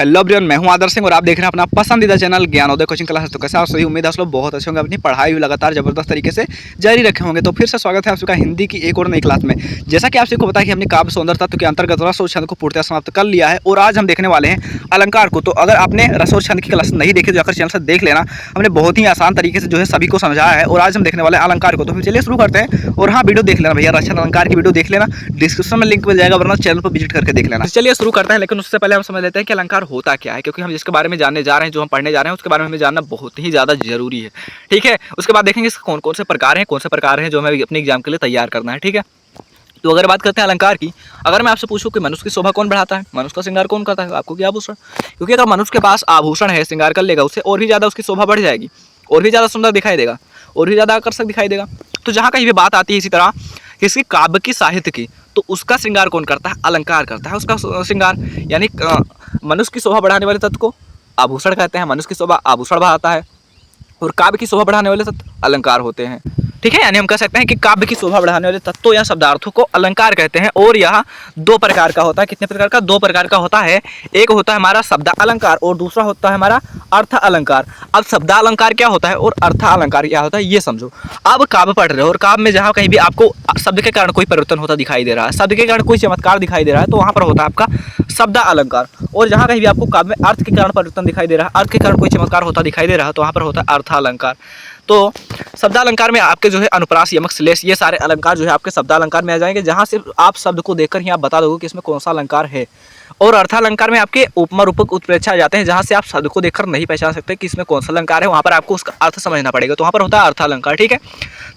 Hello everyone, मैं हूं आदर्श सिंह और आप देख रहे हैं अपना पसंदीदा चैनल ज्ञानोदय कोचिंग क्लास। तो कैसे आप सभी, उम्मीद है आप लोग बहुत अच्छे होंगे, अपनी पढ़ाई भी लगातार जबरदस्त तरीके से जारी रखे होंगे। तो फिर से स्वागत है आप सबका हिंदी की एक और नई क्लास में। जैसा कि आप सबको पता है कि हमने काव्य सौंदर्य तत्व के अंतर्गत रस और छंद को पूर्णतः समाप्त कर लिया है और आज हम देखने वाले हैं अलंकार को। तो अगर आपने रस और छंद की क्लास नहीं देखी तो जाकर चैनल से देख लेना, हमने बहुत ही आसान तरीके से जो है सभी को समझाया है। और आज हम देखने वाले हैं अलंकार को। तो फिर चलिए शुरू करते हैं। और हाँ, वीडियो देख लेना भैया, रस छंद अलंकार की वीडियो देख लेना, डिस्क्रिप्शन में लिंक मिल जाएगा, वरना चैनल पर विजिट करके देख लेना। चलिए शुरू करते हैं, लेकिन उससे पहले हम समझ लेते हैं कि अलंकार होता क्या है, क्योंकि हम जिसके बारे में जानने जा रहे हैं, जो हम पढ़ने जा रहे हैं, उसके बारे में हमें जानना बहुत ही ज़्यादा जरूरी है। ठीक है, उसके बाद देखेंगे कौन कौन से प्रकार हैं जो हमें अपने एग्जाम के लिए तैयार करना है। ठीक है, तो अगर बात करते हैं अलंकार की, अगर मैं आपसे पूछूं कि मनुष्य की शोभा कौन बढ़ाता है, मनुष्य का श्रृंगार कौन करता है, आपको क्या आभूषण? क्योंकि अगर मनुष्य के पास आभूषण है, श्रृंगार कर लेगा, उससे और भी ज़्यादा उसकी शोभा बढ़ जाएगी, और भी ज़्यादा सुंदर दिखाई देगा, और भी ज़्यादा आकर्षक दिखाई देगा। तो जहाँ कहीं भी बात आती है इसी तरह किसी काव्य की, साहित्य की, तो उसका श्रृंगार कौन करता है? अलंकार करता है उसका श्रृंगार। यानी मनुष्य की शोभा बढ़ाने वाले तत्व को आभूषण कहते हैं। मनुष्य की शोभा आभूषण बढ़ाता है और काव्य की शोभा बढ़ाने वाले तत्व अलंकार होते हैं। ठीक है, यानी हम कह सकते हैं कि काव्य की शोभा बढ़ाने वाले तत्वों या शब्दार्थों को अलंकार कहते हैं। और यह दो प्रकार का होता है। कितने प्रकार का? दो प्रकार का होता है। एक होता है हमारा शब्द अलंकार और दूसरा होता है हमारा अर्थ अलंकार। अब शब्द अलंकार क्या होता है और अर्थ अलंकार क्या होता है ये समझो। अब काव्य पढ़ रहे हो और काव्य में जहाँ कहीं भी आपको शब्द के कारण कोई परिवर्तन होता दिखाई दे रहा है, शब्द के कारण कोई चमत्कार दिखाई दे रहा है, तो वहाँ पर होता है आपका शब्द अलंकार। और जहाँ कहीं भी आपको काव्य में अर्थ के कारण परिवर्तन दिखाई दे रहा है, अर्थ के कारण कोई चमत्कार होता दिखाई दे रहा है, तो वहाँ पर होता है अर्थ अलंकार। तो शब्द अलंकार में आपके जो है अनुप्रास, यमक, श्लेष, ये सारे अलंकार जो है आपके शब्द अलंकार में आ जाएंगे, जहाँ से आप शब्द को देखकर ही आप बता दोगे कि इसमें कौन सा अलंकार है। और अर्थालंकार में आपके उपमा, रूपक, उत्प्रेक्षा आ जाते हैं, जहाँ से आप शब्द को देखकर नहीं पहचान सकते कि इसमें कौन सा अलंकार है, वहाँ पर आपको उसका अर्थ समझना पड़ेगा, तो वहाँ पर होता है अर्थालंकार। ठीक है,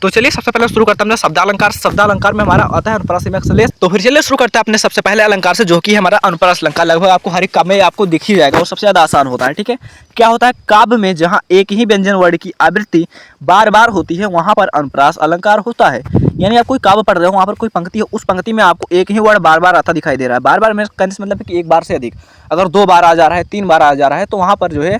तो चलिए सबसे पहले शुरू करते हैं शब्दालंकार। शब्दालंकार में हमारा आता है अनुप्रास, यमक, श्लेष। तो फिर चलिए शुरू करते हैं अपने सबसे पहले अलंकार से, जो कि हमारा अनुप्रास अलंकार। लगभग आपको हर एक काव्य में आपको दिख ही जाएगा, वो सबसे ज़्यादा आसान होता है। ठीक है, क्या होता है? काव्य में जहाँ एक ही व्यंजन वर्ण की आवृत्ति बार बार होती है, वहाँ पर अनुप्रास अलंकार होता है। यानी आप कोई काव्य पढ़ रहे हो, वहाँ पर कोई पंक्ति है, उस पंक्ति में आपको एक ही वर्ड बार बार आता दिखाई दे रहा है। बार बार में कहने से मतलब है कि एक बार से अधिक। अगर 2 बार आ जा रहा है, 3 बार आ जा रहा है, तो वहाँ पर जो है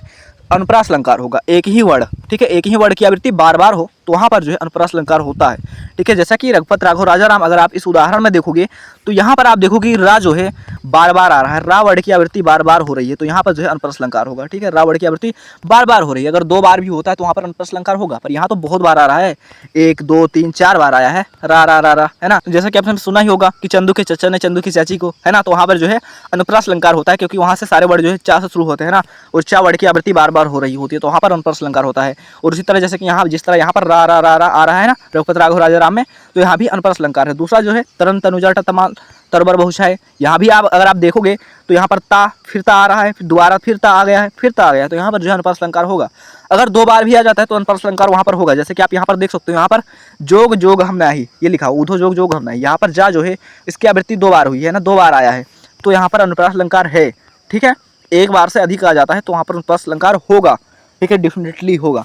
अनुप्रास अलंकार होगा। एक ही वर्ड, ठीक है, एक ही वर्ड की आवृत्ति बार बार हो तो वहाँ पर जो है अनुप्रास अलंकार होता है। ठीक है, जैसा कि रघुपत राघव राजा राम, अगर आप इस उदाहरण में देखोगे तो यहाँ पर आप देखोगे कि रा जो है बार बार आ रहा है, रा वर्ड की आवृत्ति बार बार हो रही है, तो यहाँ पर जो है अनुप्रास अलंकार होगा। ठीक है, रा वर्ड की आवृत्ति बार बार हो रही है। अगर 2 बार भी होता है तो वहाँ पर अनुप्रास अलंकार होगा, पर यहाँ तो बहुत बार आ रहा है, 1 2 3 4 बार आया है, रा रा रा रा, है ना। जैसा कि आपने सुना ही होगा कि चंदू के चचा ने चंदू की चाची को, है ना, तो वहाँ पर जो है अनुप्रास अलंकार होता है, क्योंकि वहाँ से सारे वर्ड जो है चा से शुरू होते हैं ना, और चा वर्ड की आवृत्ति बार बार हो रही होती है, तो वहाँ पर अनुप्रास अलंकार होता है। और उसी तरह जैसे कि यहाँ जिस तरह यहाँ पर रा रा रा रा आ रहा है ना रघुपत राघव राजा राम में, तो यहाँ भी अनुप्रास अलंकार है। दूसरा जो है तरन तनुजा तमाल तरबर बहुशाय, यहाँ भी आप अगर आप देखोगे तो यहाँ पर ता फिर ता आ रहा है, फिर दोबारा फिर ता आ गया है, फिर ता आ गया है, तो यहाँ पर जो है अनुप्रास अलंकार होगा। अगर 2 बार भी आ जाता है तो अनुप्रास अलंकार वहाँ पर होगा। जैसे कि आप यहाँ पर देख सकते हो, यहाँ पर जोग जोग हम नाही ये लिखा, ऊधो जोग जोग हम नाही, यहाँ पर जा जो है इसकी आवृत्ति 2 बार हुई है ना, 2 बार आया है, तो यहाँ पर अनुप्रास अलंकार है। ठीक है, 1 बार से अधिक आ जाता है तो वहाँ पर अनुप्रास अलंकार होगा। ठीक है, डेफिनेटली होगा।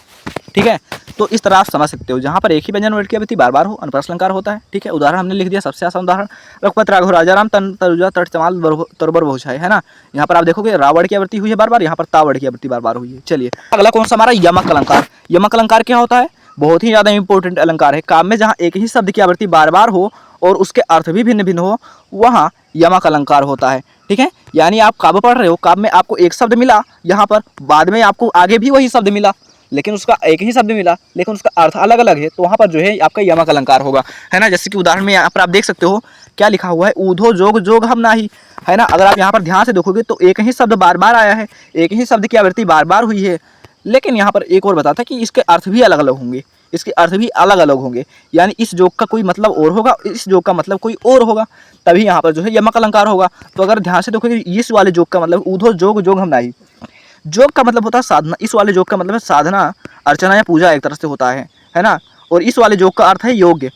ठीक है, तो इस तरह आप समझ सकते हो, जहाँ पर एक ही व्यंजन वर्ड की आवृत्ति बार बार हो अनुप्रास अलंकार होता है। ठीक है, उदाहरण हमने लिख दिया, सबसे आसान उदाहरण रघुपत राघव राजा राम तन तनुजा तट तमाल तरबर बहुशाय, है ना। यहाँ पर आप देखोगे रा वर्ड की आवृत्ति हुई है बार बार, यहाँ पर ता वर्ड की आवृत्ति बार बार हुई है। चलिए अगला कौन सा हमारा यमक अलंकार। यमक अलंकार क्या होता है? बहुत ही ज़्यादा इंपॉर्टेंट अलंकार है। काव्य में जहाँ एक ही शब्द की आवृत्ति बार बार हो और उसके अर्थ भी भिन्न भिन्न हो, वहाँ यमक अलंकार होता है। ठीक है, यानी आप काव्य पढ़ रहे हो, काव्य में आपको एक शब्द मिला, यहाँ पर बाद में आपको आगे भी वही शब्द मिला, लेकिन उसका एक ही शब्द मिला लेकिन उसका अर्थ अलग अलग है, तो वहाँ पर जो है आपका यमक अलंकार होगा, है ना। जैसे कि उदाहरण में यहाँ पर आप देख सकते हो क्या लिखा हुआ है, ऊधो जोग जोग हम नाही, है ना। अगर आप यहाँ पर ध्यान से देखोगे तो एक ही शब्द बार बार आया है, एक ही शब्द की आवृत्ति बार बार हुई है, लेकिन यहाँ पर एक और बताता है कि इसके अर्थ भी अलग अलग होंगे, इसके अर्थ भी अलग अलग होंगे। यानी इस जोग का कोई मतलब और होगा, इस जोग का मतलब कोई और होगा, तभी यहाँ पर जो है यमक अलंकार होगा। तो अगर ध्यान से देखोगे इस वाले जोग का मतलब ऊधो जोग जोग हम नाही, जोग का मतलब होता है साधना, इस वाले जोग का मतलब है साधना, अर्चना या पूजा एक तरह से होता है ना। और इस वाले जोग का अर्थ है योग्य,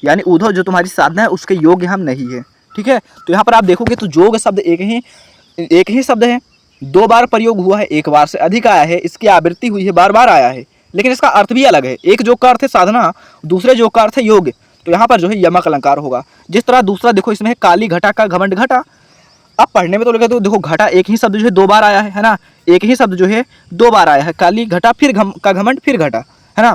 यानी ऊधो जो तुम्हारी साधना है उसके योग्य हम नहीं है। ठीक है, तो यहाँ पर आप देखोगे तो जोग शब्द एक ही शब्द है, 2 बार प्रयोग हुआ है, 1 बार से अधिक आया है, इसकी आवृत्ति हुई है, बार बार आया है, लेकिन इसका अर्थ भी अलग है। एक जोग का अर्थ है साधना, दूसरे जोग का अर्थ है योग्य, तो यहाँ पर जो है यमक अलंकार होगा। जिस तरह दूसरा देखो, इसमें है काली घटा का घमंड घटा। अब पढ़ने में तो लगे तो देखो घटा एक ही शब्द जो है 2 बार आया है ना, एक ही शब्द जो है 2 बार आया है, काली घटा फिर का घमंड फिर घटा, है ना।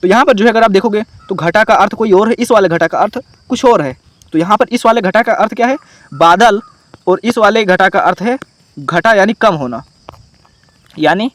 तो यहाँ पर जो है अगर आप देखोगे तो घटा का अर्थ कोई और है, इस वाले घटा का अर्थ कुछ और है। तो यहाँ पर इस वाले घटा का अर्थ क्या है? बादल, और इस वाले घटा का अर्थ है घटा यानी कम होना, यानी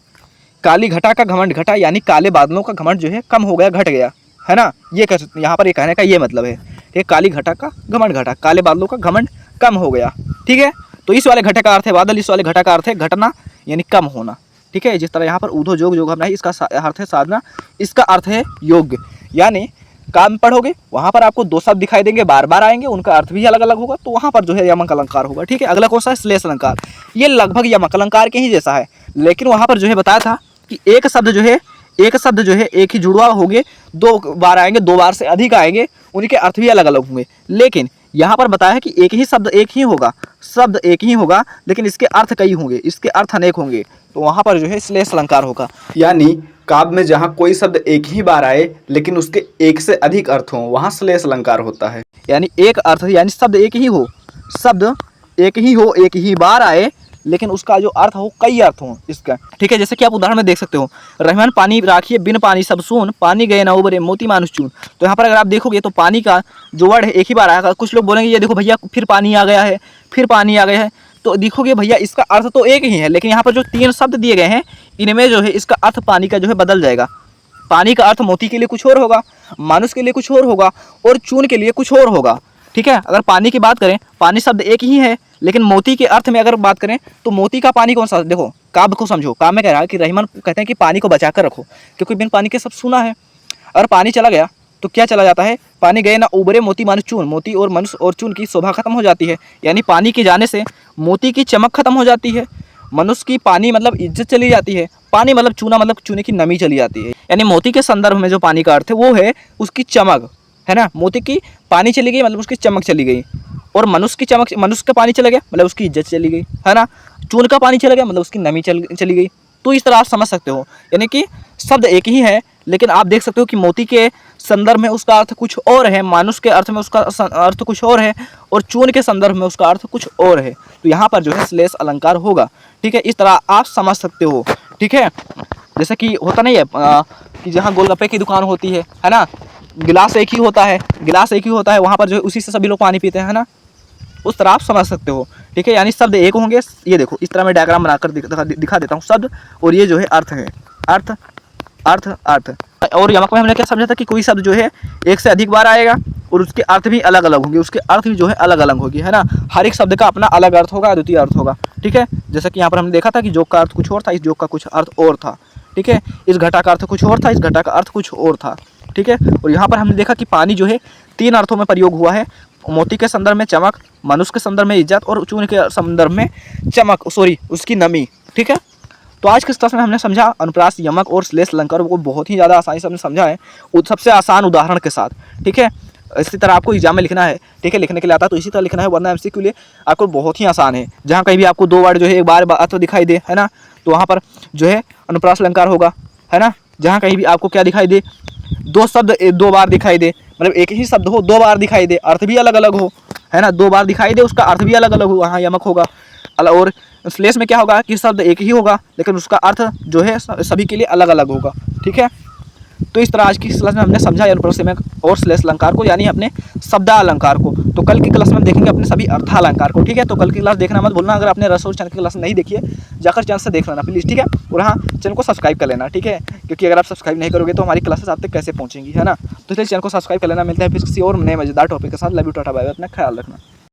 काली घटा का घमंड घटा यानी काले बादलों का घमंड जो है कम हो गया, घट गया, है ना। ये कह सकते, यहाँ पर ये कहने का ये मतलब है कि काली घटा का घमंड घटा, काले बादलों का घमंड कम हो गया। ठीक है, तो इस वाले घटा का अर्थ है बादल, इस वाले घटा का अर्थ है घटना यानी कम होना। ठीक है, जिस तरह यहाँ पर ऊधो जोग जोग हमने, इसका अर्थ है साधना, इसका अर्थ है योग्य। यानी काम पढ़ोगे वहाँ पर आपको दो शब्द दिखाई देंगे, बार बार आएंगे, उनका अर्थ भी अलग अलग होगा, तो वहाँ पर जो है यमक अलंकार होगा। ठीक है, अगला कौन सा है, श्लेष अलंकार। ये लगभग यमक अलंकार के ही जैसा है, लेकिन वहाँ पर जो है बताया था कि एक शब्द जो है एक ही जुड़वा होंगे, दो बार आएंगे, दो बार से अधिक आएंगे, उनके अर्थ भी अलग अलग होंगे। लेकिन यहाँ पर बताया है कि एक ही शब्द एक ही होगा, शब्द एक ही होगा, लेकिन इसके अर्थ कई होंगे, इसके अर्थ अनेक होंगे, तो वहाँ पर जो है श्लेष अलंकार होगा। यानी काव्य में जहाँ कोई शब्द एक ही बार आए लेकिन उसके एक से अधिक अर्थ हों, वहाँ श्लेष अलंकार होता है। यानी एक अर्थ यानी शब्द एक ही हो, शब्द एक ही हो, एक ही बार आए, लेकिन उसका जो अर्थ हो कई अर्थ हों इसका। ठीक है, जैसे कि आप उदाहरण में देख सकते हो, रहमान पानी राखिए बिन पानी सब सून, पानी गए ना उबरे मोती मानुष चून। तो यहाँ पर अगर आप देखोगे तो पानी का जो वर्ड है एक ही बार आएगा। कुछ लोग बोलेंगे ये देखो भैया फिर पानी आ गया है, फिर पानी आ गया है, तो देखोगे भैया इसका अर्थ तो एक ही है, लेकिन यहाँ पर जो तीन शब्द दिए गए हैं इनमें जो है इसका अर्थ पानी का जो है बदल जाएगा। पानी का अर्थ मोती के लिए कुछ और होगा, मानुष के लिए कुछ और होगा, और चून के लिए कुछ और होगा। ठीक है, अगर पानी की बात करें, पानी शब्द एक ही है, लेकिन मोती के अर्थ में अगर बात करें तो मोती का पानी कौन सा, देखो काव्य को समझो। काव्य में कह रहा है कि रहमान कहते हैं कि पानी को बचा कर रखो, क्योंकि बिन पानी के सब सूना है। अगर पानी चला गया तो क्या चला जाता है, पानी गए ना उबरे मोती मानुष चून, मोती और मनुष्य और चून की शोभा खत्म हो जाती है। यानी पानी के जाने से मोती की चमक खत्म हो जाती है, मनुष्य की पानी मतलब इज्जत चली जाती है, पानी मतलब चूना मतलब चूने की नमी चली जाती है। यानी मोती के संदर्भ में जो पानी का अर्थ है वो है उसकी चमक, है ना। मोती की पानी चली गई मतलब उसकी चमक चली गई, और मनुष्य की चमक, मनुष्य का पानी चला गया मतलब उसकी इज्जत चली गई, है ना। चून का पानी चला गया मतलब उसकी नमी चली गई। तो इस तरह आप समझ सकते हो, यानी कि शब्द एक ही है, लेकिन आप देख सकते हो कि मोती के संदर्भ में उसका अर्थ कुछ और है, मानुष के अर्थ में उसका अर्थ कुछ और है, और चून के संदर्भ में उसका अर्थ कुछ और है। तो यहाँ पर जो है श्लेष अलंकार होगा। ठीक है, इस तरह आप समझ सकते हो। ठीक है, जैसे कि होता नहीं है कि जहाँ गोलगप्पे की दुकान होती है ना, गिलास एक ही होता है, गिलास एक ही होता है, वहाँ पर जो है उसी से सभी लोग पानी पीते हैं, है ना। उस तरह आप समझ सकते हो। ठीक है, यानी शब्द एक होंगे, ये देखो इस तरह मैं डायग्राम बनाकर दिखा देता हूँ। शब्द और ये जो है अर्थ है, अर्थ अर्थ अर्थ। और यमक में हमने क्या समझा था कि कोई शब्द जो है एक से अधिक बार आएगा और उसके अर्थ भी अलग अलग होंगे, उसके अर्थ भी जो है अलग अलग होगी, है ना। हर एक शब्द का अपना अलग अर्थ होगा, अद्वितीय अर्थ होगा। ठीक है, जैसा कि यहाँ पर हमने देखा था कि जोक का अर्थ कुछ और था, इस जोक का कुछ अर्थ और था। ठीक है, इस घटा का अर्थ कुछ और था, इस घटा का अर्थ कुछ और था। ठीक है, और यहाँ पर हमने देखा कि पानी जो है तीन अर्थों में प्रयोग हुआ है, मोती के संदर्भ में चमक, मनुष्य के संदर्भ में इज्जत, और चून के संदर्भ में चमक उसकी नमी। ठीक है, तो आज के क्लास में हमने समझा अनुप्रास, यमक और श्लेष अलंकार को बहुत ही ज़्यादा आसानी से हमने समझा है, सबसे आसान उदाहरण के साथ। ठीक है, इसी तरह आपको एग्जाम में लिखना है। ठीक है, लिखने के लिए आता है तो इसी तरह लिखना है, वरना एमसीक्यू के लिए आपको बहुत ही आसान है। जहाँ कहीं भी आपको दो वर्ड जो है एक बार अर्थ दिखाई दे, है ना, तो वहाँ पर जो है अनुप्रास अलंकार होगा, है ना। जहाँ कहीं भी आपको क्या दिखाई दे, दो शब्द दो बार दिखाई दे, मतलब एक ही शब्द हो दो बार दिखाई दे, अर्थ भी अलग अलग हो, है ना, दो बार दिखाई दे उसका अर्थ भी अलग अलग हो, वहाँ यमक होगा। और श्लेष में क्या होगा कि शब्द एक ही होगा लेकिन उसका अर्थ जो है सभी के लिए अलग अलग होगा। ठीक है, तो इस तरह आज की क्लास में हमने समझा अनुप्रास और श्लेष अलंकार को, यानी अपने शब्दालंकार को। तो कल की क्लास में हम देखेंगे अपने सभी अर्थालंकार को। ठीक है, तो कल की क्लास देखना मत भूलना। अगर आपने रसोर चैनल की क्लास नहीं देखी है जाकर चैनल से देख लेना प्लीज़। ठीक है, और हाँ चैनल को सब्सक्राइब कर लेना। ठीक है, क्योंकि अगर आप सब्सक्राइब नहीं करोगे तो हमारी क्लासेस आप तक कैसे पहुँचेंगी, है ना। तो इसलिए चैनल को सब्सक्राइब कर लेना। मिलता है फिर किसी और नए मजेदार टॉपिक के साथ। Love you, tata bye bye, अपना ख्याल रखना।